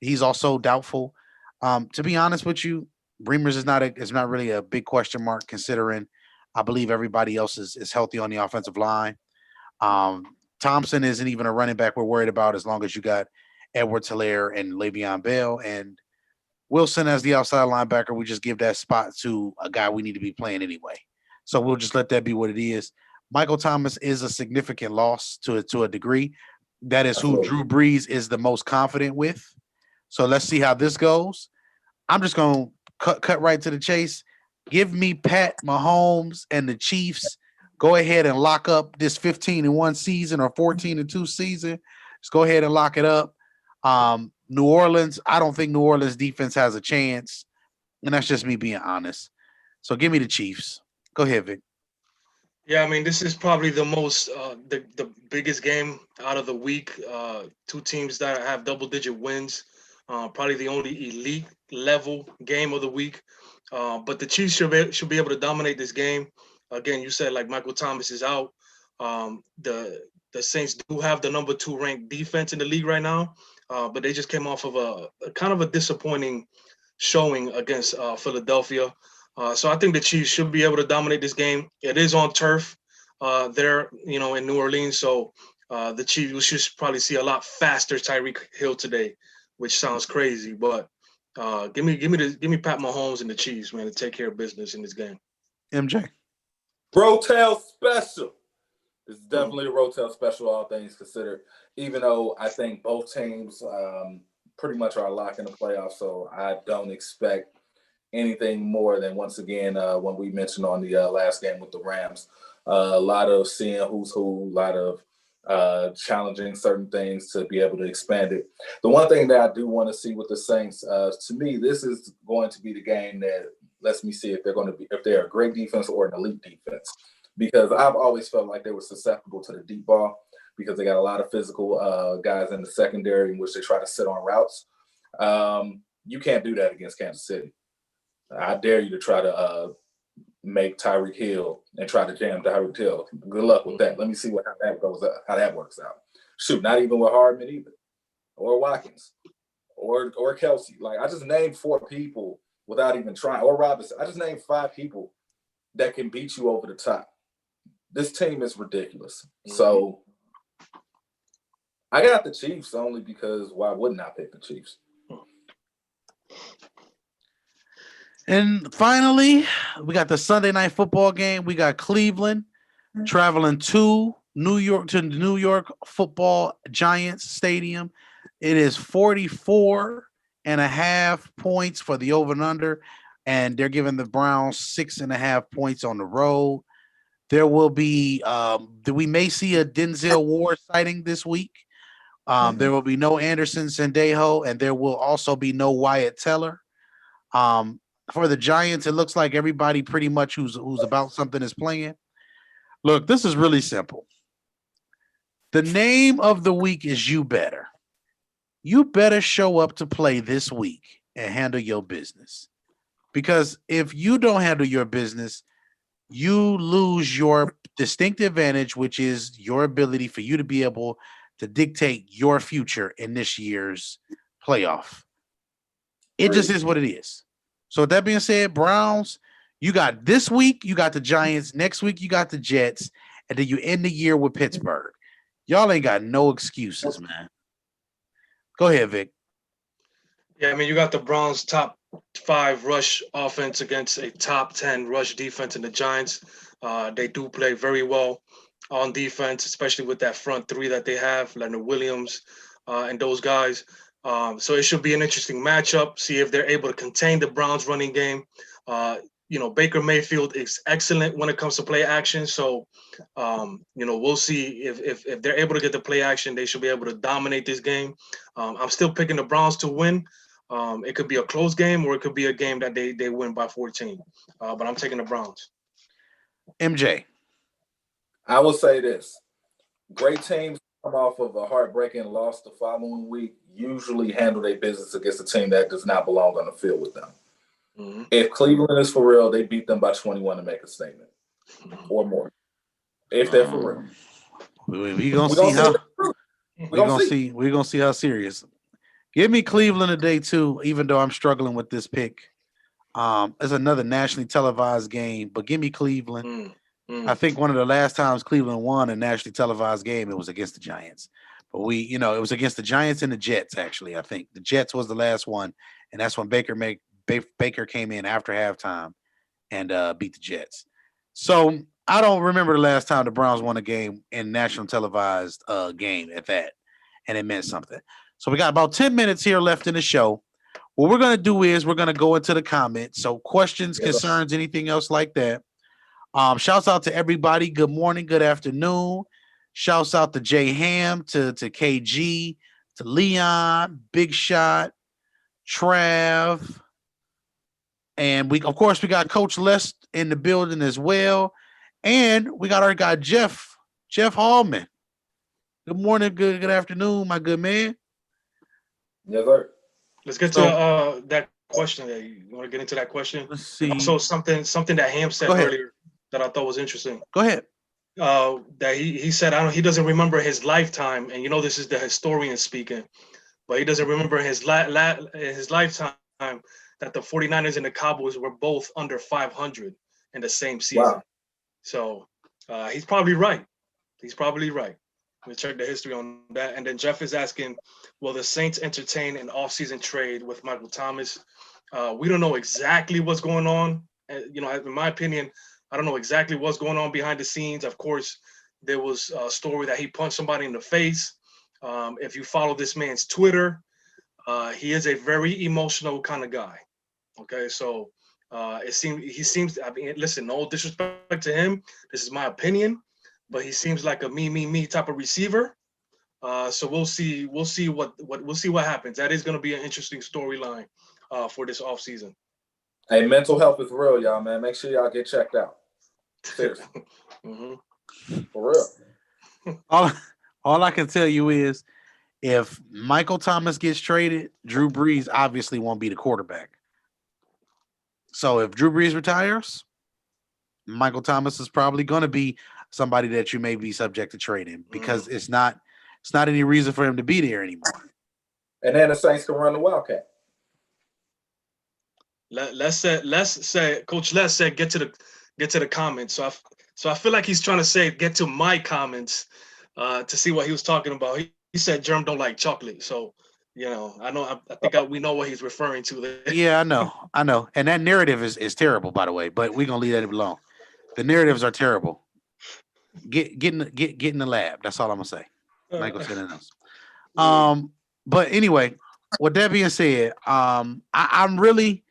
He's also doubtful. To be honest with you, Reimers is not really a big question mark considering I believe everybody else is healthy on the offensive line. Thompson isn't even a running back we're worried about as long as you got Edwards-Helaire and Le'Veon Bell. And Wilson as the outside linebacker, we just give that spot to a guy we need to be playing anyway. So we'll just let that be what it is. Michael Thomas is a significant loss to a degree. That is who Drew Brees is the most confident with. So let's see how this goes. I'm just gonna cut right to the chase. Give me Pat Mahomes and the Chiefs. Go ahead and lock up this 15-1 season or 14-2 season. Just go ahead and lock it up. New Orleans, I don't think New Orleans defense has a chance, and that's just me being honest. So give me the Chiefs. Go ahead, Vic. Yeah, I mean, this is probably the most the biggest game out of the week. Two teams that have double digit wins. Probably the only elite level game of the week. But the Chiefs should be able to dominate this game. Again, you said like Michael Thomas is out. The Saints do have the number 2 ranked defense in the league right now, but they just came off of a kind of a disappointing showing against Philadelphia. So I think the Chiefs should be able to dominate this game. It is on turf there, in New Orleans. So the Chiefs, we should probably see a lot faster Tyreek Hill today, which sounds crazy. But give me Pat Mahomes and the Chiefs, man, to take care of business in this game. MJ. Rotel special. This is definitely a Rotel special, all things considered. Even though I think both teams pretty much are locked in the playoffs, so I don't expect anything more than, once again, when we mentioned on the last game with the Rams, a lot of seeing who's who, a lot of challenging certain things to be able to expand it. The one thing that I do want to see with the Saints, to me, this is going to be the game that lets me see if they're a great defense or an elite defense. Because I've always felt like they were susceptible to the deep ball because they got a lot of physical guys in the secondary in which they try to sit on routes. You can't do that against Kansas City. I dare you to try to make Tyreek Hill and try to jam Tyreek Hill. Good luck with that. Let me see how that works out. Shoot, not even with Hardman either, or Watkins, or Kelsey. Like, I just named 4 people without even trying, or Robinson. I just named 5 people that can beat you over the top. This team is ridiculous. Mm-hmm. So I got the Chiefs only because why wouldn't I pick the Chiefs? And finally, we got the Sunday night football game. We got Cleveland traveling to New York Football Giants Stadium. It is 44.5 points for the over and under, and they're giving the Browns 6.5 points on the road. There will be we may see a Denzel Ward sighting this week. There will be no Anderson Sandejo, and there will also be no Wyatt Teller. For the Giants, it looks like everybody pretty much who's about something is playing. Look, this is really simple. The name of the week is You Better. You better show up to play this week and handle your business. Because if you don't handle your business, you lose your distinct advantage, which is your ability for you to be able to dictate your future in this year's playoff. It just is what it is. So with that being said, Browns, you got this week, you got the Giants. Next week, you got the Jets. And then you end the year with Pittsburgh. Y'all ain't got no excuses, man. Go ahead, Vic. Yeah, I mean, you got the Browns' top 5 rush offense against a top 10 rush defense in the Giants. They do play very well on defense, especially with that front 3 that they have, Leonard Williams and those guys. So it should be an interesting matchup. See if they're able to contain the Browns running game. Baker Mayfield is excellent when it comes to play action. So, we'll see if they're able to get the play action, they should be able to dominate this game. I'm still picking the Browns to win. It could be a close game or it could be a game that they win by 14. But I'm taking the Browns. MJ. I will say this. Great teams come off of a heartbreaking loss the following week usually handle their business against a team that does not belong on the field with them. Mm-hmm. If Cleveland is for real, they beat them by 21 to make a statement or more. If they're for real. We're gonna see how serious. Give me Cleveland today too, even though I'm struggling with this pick. It's another nationally televised game, but give me Cleveland. I think one of the last times Cleveland won a nationally televised game, it was against the Giants. But it was against the Giants and the Jets, actually. I think the Jets was the last one, and that's when Baker came in after halftime and beat the Jets. So I don't remember the last time the Browns won a game in national televised game at that, and it meant something. So we got about 10 minutes here left in the show. What we're going to do is we're going to go into the comments. So questions, concerns, anything else like that. Shouts out to everybody. Good morning, good afternoon. Shouts out to Jay Ham, to KG, to Leon, Big Shot, Trav. And we, of course, we got Coach Les in the building as well. And we got our guy Jeff Hallman. Good morning, good afternoon, my good man. Yes, sir. Let's get to that question. You want to get into that question? Let's see. And also something that Ham said earlier that I thought was interesting. Go ahead. That he said he doesn't remember his lifetime, and this is the historian speaking, but he doesn't remember his lifetime that the 49ers and the Cowboys were both under 500 in the same season. Wow. So he's probably right. We check the history on that. And then Jeff is asking, will the Saints entertain an offseason trade with Michael Thomas? We don't know exactly what's going on. In my opinion, I don't know exactly what's going on behind the scenes. Of course, there was a story that he punched somebody in the face. If you follow this man's Twitter, he is a very emotional kind of guy. Okay, so he seems. I mean, listen, no disrespect to him. This is my opinion, but he seems like a me type of receiver. So we'll see what happens. That is going to be an interesting storyline for this offseason. Hey, mental health is real, y'all, man. Make sure y'all get checked out. Seriously. For real. All I can tell you is if Michael Thomas gets traded, Drew Brees obviously won't be the quarterback. So if Drew Brees retires, Michael Thomas is probably going to be somebody that you may be subject to trading because it's not any reason for him to be there anymore. And then the Saints can run the Wildcat. Let's say Coach Les said get to the comments. So I feel like he's trying to say get to my comments to see what he was talking about. He said Germ don't like chocolate. So I think we know what he's referring to there. Yeah, I know. And that narrative is terrible, by the way, but we're gonna leave that alone. The narratives are terrible. Get in the lab. That's all I'm gonna say. Michael said anything else. But anyway, with that being said, I'm really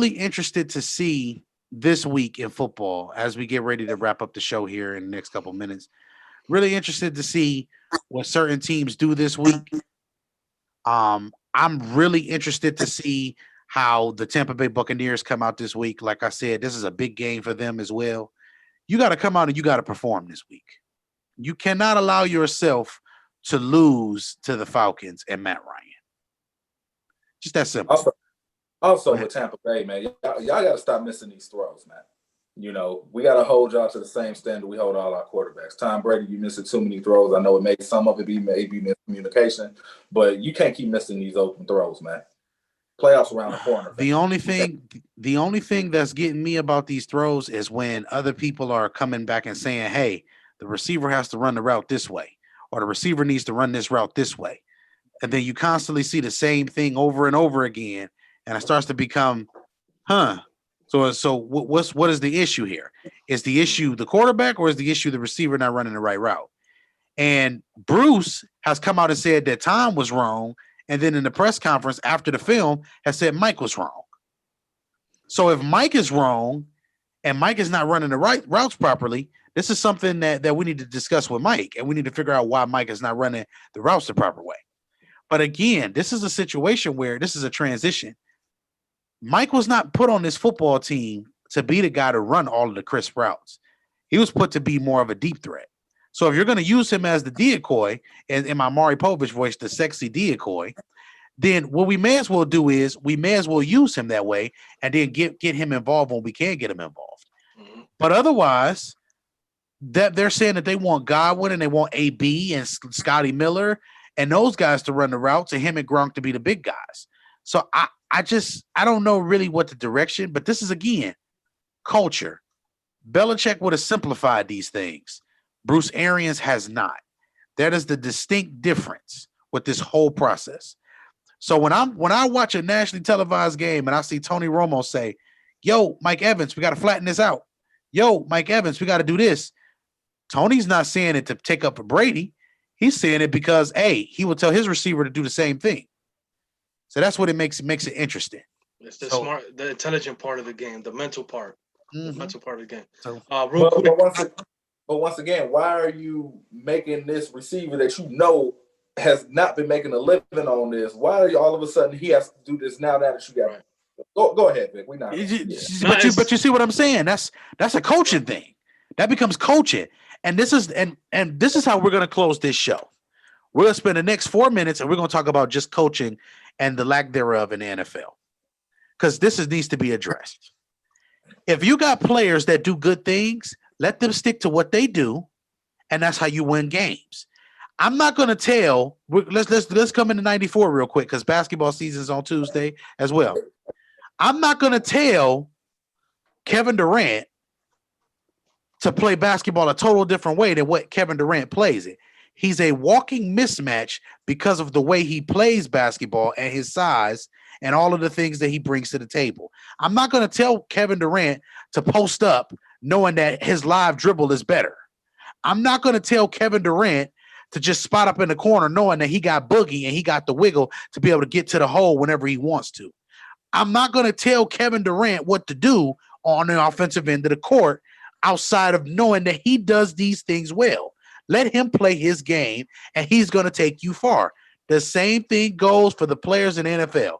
interested to see this week in football as we get ready to wrap up the show here in the next couple minutes. Really interested to see what certain teams do this week. I'm really interested to see how the Tampa Bay Buccaneers come out this week. Like I said, this is a big game for them as well. You got to come out and you got to perform this week. You cannot allow yourself to lose to the Falcons and Matt Ryan. Just that simple. Also with Tampa Bay, man, y'all got to stop missing these throws, man. We got to hold y'all to the same standard we hold all our quarterbacks. Tom Brady, you missing too many throws. I know it may some of it be maybe miscommunication, but you can't keep missing these open throws, man. Playoffs around the corner. The only thing that's getting me about these throws is when other people are coming back and saying, hey, the receiver has to run the route this way, or the receiver needs to run this route this way. And then you constantly see the same thing over and over again, and it starts to become, So what is the issue here? Is the issue the quarterback, or is the issue the receiver not running the right route? And Bruce has come out and said that Tom was wrong, and then in the press conference after the film has said Mike was wrong. So if Mike is wrong and Mike is not running the right routes properly, this is something that we need to discuss with Mike, and we need to figure out why Mike is not running the routes the proper way. But again, this is a situation where this is a transition. Mike was not put on this football team to be the guy to run all of the crisp routes. He was put to be more of a deep threat. So if you're going to use him as the decoy, and in my Maury Povich voice, the sexy decoy, then what we may as well do is we may as well use him that way and then get him involved when we can get him involved. Mm-hmm. But otherwise, that they're saying that they want Godwin and they want AB and Scotty Miller and those guys to run the routes and him and Gronk to be the big guys. So I don't know really what the direction, but this is, again, culture. Belichick would have simplified these things. Bruce Arians has not. That is the distinct difference with this whole process. So when I watch a nationally televised game and I see Tony Romo say, yo, Mike Evans, we got to flatten this out. Yo, Mike Evans, we got to do this. Tony's not saying it to take up for Brady. He's saying it because he would tell his receiver to do the same thing. So that's what it makes it interesting. It's the smart, the intelligent part of the game, the mental part, mm-hmm. the mental part of the game. So, real quick. But once again, why are you making this receiver that you know has not been making a living on this? Why are you all of a sudden he has to do this now that you got? Right. Go ahead, Vic. We not. But you see what I'm saying? That's a coaching thing. That becomes coaching, and this is how we're gonna close this show. We're gonna spend the next 4 minutes, and we're gonna talk about just coaching and the lack thereof in the NFL, because this needs to be addressed. If you got players that do good things, let them stick to what they do, and that's how you win games. I'm not going to tell. Let's come into '94 real quick because basketball season is on Tuesday as well. I'm not going to tell Kevin Durant to play basketball a total different way than what Kevin Durant plays it. He's a walking mismatch because of the way he plays basketball and his size and all of the things that he brings to the table. I'm not going to tell Kevin Durant to post up knowing that his live dribble is better. I'm not going to tell Kevin Durant to just spot up in the corner knowing that he got boogie and he got the wiggle to be able to get to the hole whenever he wants to. I'm not going to tell Kevin Durant what to do on the offensive end of the court outside of knowing that he does these things well. Let him play his game, and he's going to take you far. The same thing goes for the players in the NFL.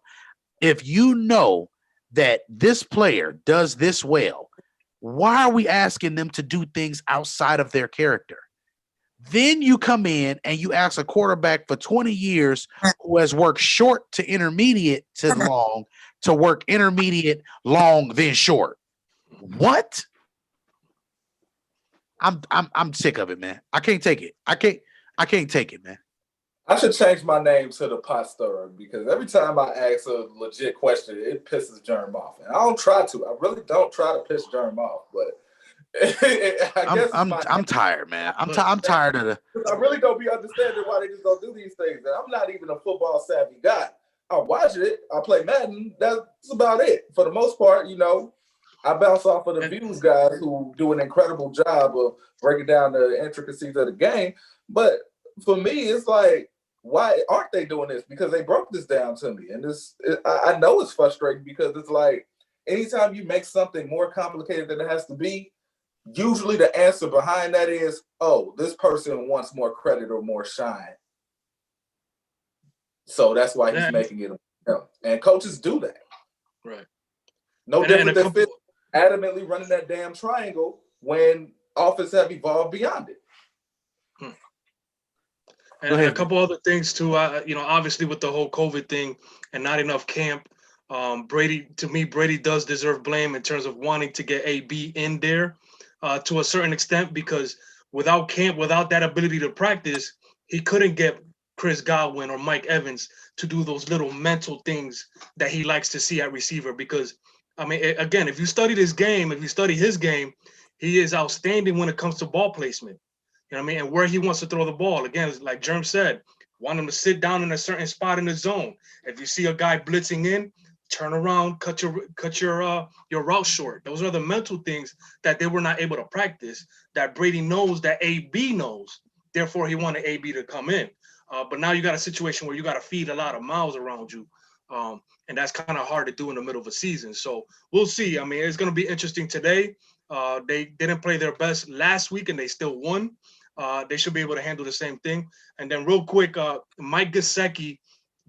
If you know that this player does this well, why are we asking them to do things outside of their character? Then you come in and you ask a quarterback for 20 years who has worked short to intermediate to long to work intermediate, long, then short. What? I'm sick of it, man. I can't take it. I can't take it, man. I should change my name to the pot stirrer because every time I ask a legit question, it pisses Germ off. And I don't try to. I really don't try to piss Germ off, but I'm tired, man. I'm tired of the. I really don't be understanding why they just don't do these things. And I'm not even a football savvy guy. I watch it. I play Madden. That's about it. For the most part, I bounce off of the views guys who do an incredible job of breaking down the intricacies of the game. But for me, it's like, why aren't they doing this? Because they broke this down to me. And I know it's frustrating because it's like anytime you make something more complicated than it has to be, usually the answer behind that is, oh, this person wants more credit or more shine. So that's why he's making it. And coaches do that. Right. No different than Fitz adamantly running that damn triangle when offense have evolved beyond it. And a couple other things too. Obviously with the whole COVID thing and not enough camp, Brady does deserve blame in terms of wanting to get AB in there to a certain extent, because without camp, without that ability to practice, he couldn't get Chris Godwin or Mike Evans to do those little mental things that he likes to see at receiver. Because, again, if you study his game, he is outstanding when it comes to ball placement. You know what I mean? And where he wants to throw the ball. Again, like Germ said, want him to sit down in a certain spot in the zone. If you see a guy blitzing in, turn around, cut your route short. Those are the mental things that they were not able to practice, that Brady knows, that AB knows. Therefore, he wanted AB to come in. But now you got a situation where you got to feed a lot of mouths around you. And that's kind of hard to do in the middle of a season. So we'll see. It's going to be interesting today. They didn't play their best last week and they still won. They should be able to handle the same thing. And then real quick, Mike Gesicki,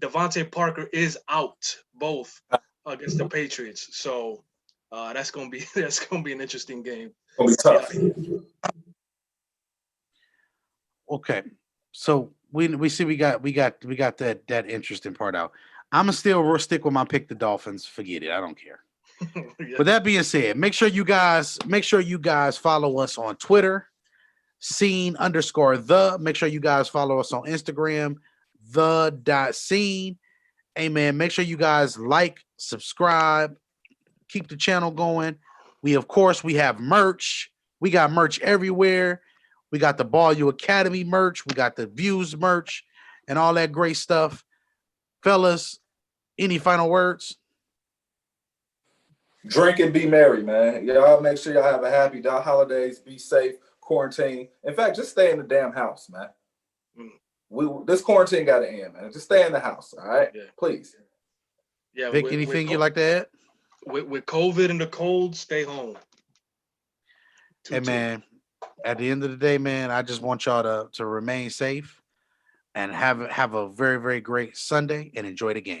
Devontae Parker is out both against the Patriots. So that's gonna be an interesting game. It's gonna be tough. Okay, so we see we got that interesting part out. I'ma still stick with my pick the Dolphins. Forget it. I don't care. Yeah. With that being said, make sure you guys follow us on Twitter, scene_the. Make sure you guys follow us on Instagram, the.scene. Hey man, make sure you guys like, subscribe, keep the channel going. We have merch. We got merch everywhere. We got the Ball U Academy merch. We got the Views merch and all that great stuff. Fellas, any final words? Drink and be merry, man. Y'all make sure y'all have a happy holidays. Be safe, quarantine. In fact, just stay in the damn house, man. This quarantine got to end, man. Just stay in the house, all right? Yeah. Please. Yeah. Vic, anything you like to add? With COVID and the cold, stay home. Hey, man, at the end of the day, man, I just want y'all to remain safe and have a very, very great Sunday and enjoy the game.